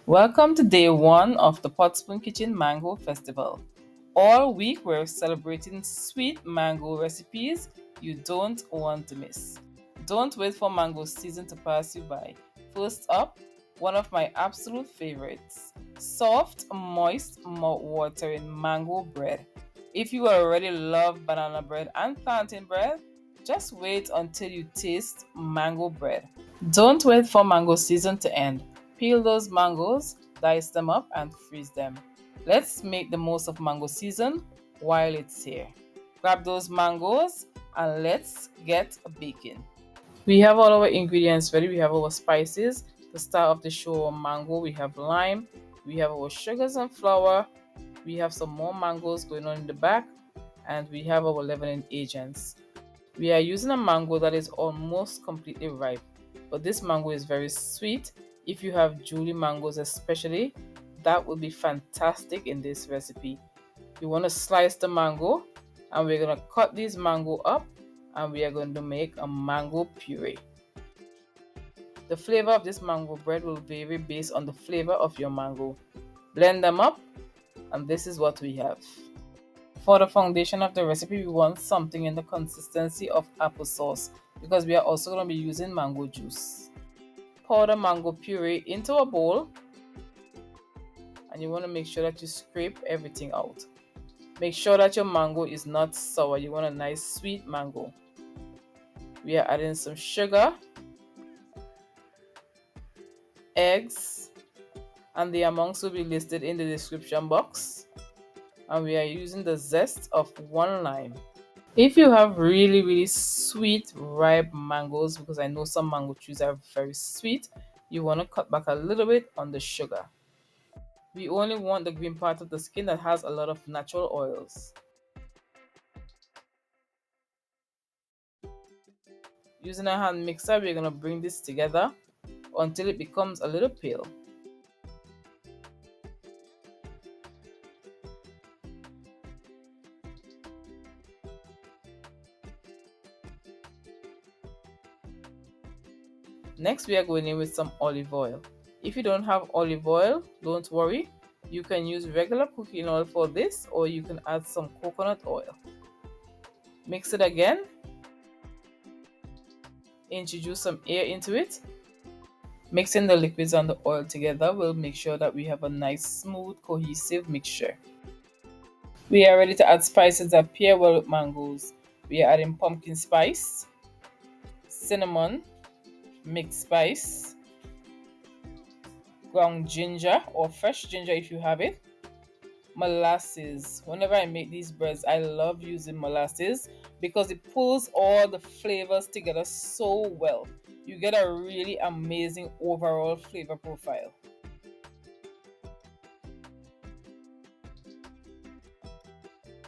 Welcome to day one of the Potspoon Kitchen Mango Festival. All week we're celebrating sweet mango recipes you don't want to miss. Don't wait for mango season to pass you by. First up, one of my absolute favorites, soft, moist, mouth-watering mango bread. If you already love banana bread and plantain bread, just wait until you taste mango bread. Don't wait for mango season to end. Peel those mangoes, dice them up, and freeze them. Let's make the most of mango season while it's here. Grab those mangoes and let's get baking. We have all our ingredients ready. We have our spices. To start off the show, mango, we have lime, we have our sugars and flour, we have some more mangoes going on in the back, and we have our leavening agents. We are using a mango that is almost completely ripe, but this mango is very sweet. If you have Julie mangoes especially, that would be fantastic in this recipe. You want to slice the mango, and we're going to cut these mango up, and we are going to make a mango puree. The flavor of this mango bread will vary based on the flavor of your mango. Blend them up, and this is what we have. For the foundation of the recipe, we want something in the consistency of applesauce because we are also going to be using mango juice. Pour the mango puree into a bowl, and you want to make sure that you scrape everything out. Make sure that your mango is not sour. You want a nice sweet mango. We are adding some sugar, eggs, and the amounts will be listed in the description box. And we are using the zest of 1 lime. If you have really sweet ripe mangoes, because I know some mango trees are very sweet, you want to cut back a little bit on the sugar. We only want the green part of the skin that has a lot of natural oils. Using a hand mixer, we're going to bring this together until it becomes a little pale. Next, we are going in with some olive oil. If you don't have olive oil, don't worry. You can use regular cooking oil for this, or you can add some coconut oil. Mix it again. Introduce some air into it. Mixing the liquids and the oil together will make sure that we have a nice, smooth, cohesive mixture. We are ready to add spices that pair well with mangoes. We are adding pumpkin spice, cinnamon, mixed spice, ground ginger or fresh ginger if you have it, molasses. Whenever I make these breads, I love using molasses because it pulls all the flavors together so well. You get a really amazing overall flavor profile.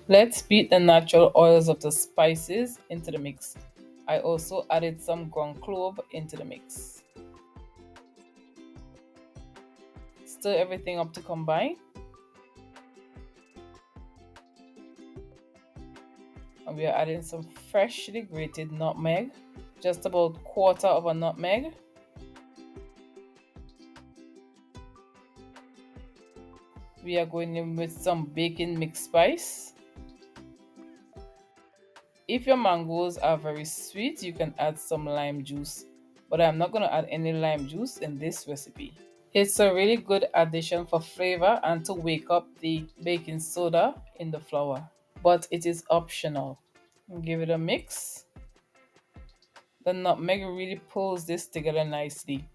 Let's beat the natural oils of the spices into the mix. I also added some ground clove into the mix. Stir everything up to combine. And we are adding some freshly grated nutmeg, just about 1/4 of a nutmeg. We are going in with some baking mixed spice. If your mangoes are very sweet, you can add some lime juice, but I'm not going to add any lime juice in this recipe. It's a really good addition for flavor and to wake up the baking soda in the flour, but it is optional. Give it a mix. The nutmeg really pulls this together nicely.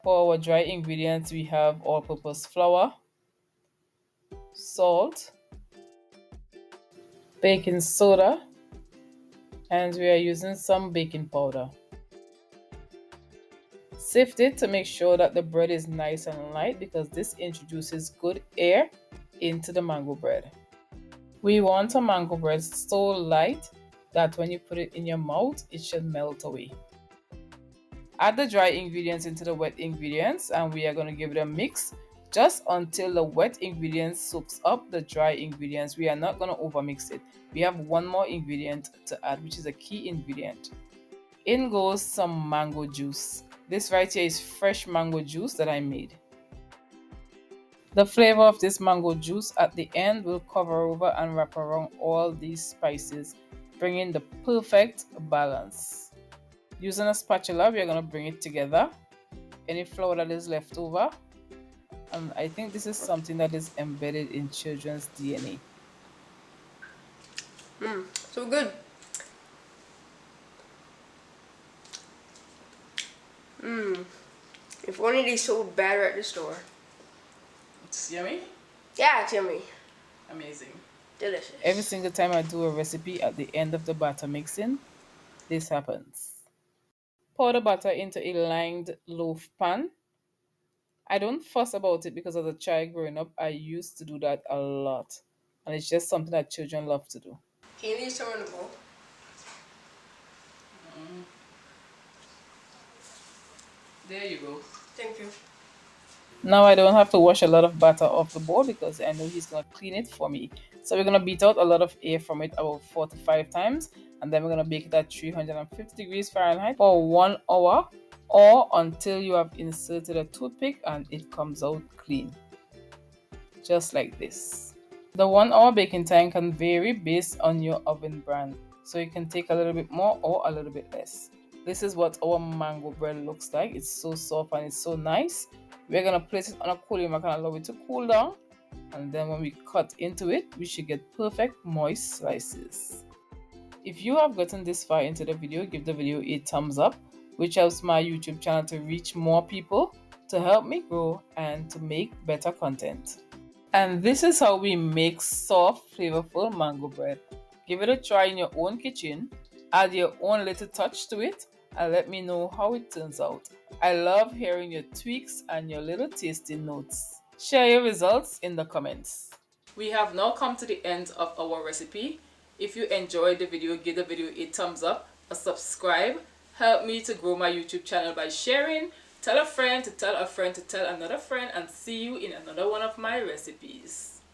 For our dry ingredients, we have all-purpose flour, salt, baking soda, and we are using some baking powder. Sift it to make sure that the bread is nice and light because this introduces good air into the mango bread. We want a mango bread so light that when you put it in your mouth, it should melt away. Add the dry ingredients into the wet ingredients and we are going to give it a mix just until the wet ingredients soaks up the dry ingredients. We are not going to overmix it. We have one more ingredient to add, which is a key ingredient. In goes some mango juice. This right here is fresh mango juice that I made. The flavor of this mango juice at the end will cover over and wrap around all these spices, bringing the perfect balance. Using a spatula, we are going to bring it together. Any flour that is left over, and I think this is something that is embedded in children's DNA. So good. If only they sold batter at the store. It's yummy? Yeah, it's yummy. Amazing. Delicious. Every single time I do a recipe, at the end of the batter mixing, this happens. Pour the butter into a lined loaf pan. I don't fuss about it because as a child growing up, I used to do that a lot. And it's just something that children love to do. Can you leave some in the bowl? There you go. Thank you. Now I don't have to wash a lot of batter off the bowl because I know he's going to clean it for me. So we're going to beat out a lot of air from it about 4 to 5 times. And then we're going to bake it at 350 degrees Fahrenheit for 1 hour or until you have inserted a toothpick and it comes out clean. Just like this. The 1 hour baking time can vary based on your oven brand. So it can take a little bit more or a little bit less. This is what our mango bread looks like. It's so soft and it's so nice. We're going to place it on a cooling rack and allow it to cool down. And then when we cut into it, we should get perfect moist slices. If you have gotten this far into the video, give the video a thumbs up, which helps my YouTube channel to reach more people, to help me grow and to make better content. And this is how we make soft, flavorful mango bread. Give it a try in your own kitchen, add your own little touch to it, and let me know how it turns out. I love hearing your tweaks and your little tasting notes. Share your results in the comments. We have now come to the end of our recipe. If you enjoyed the video, give the video a thumbs up, a subscribe. Help me to grow my YouTube channel by sharing. Tell a friend to tell a friend to tell another friend, and see you in another one of my recipes.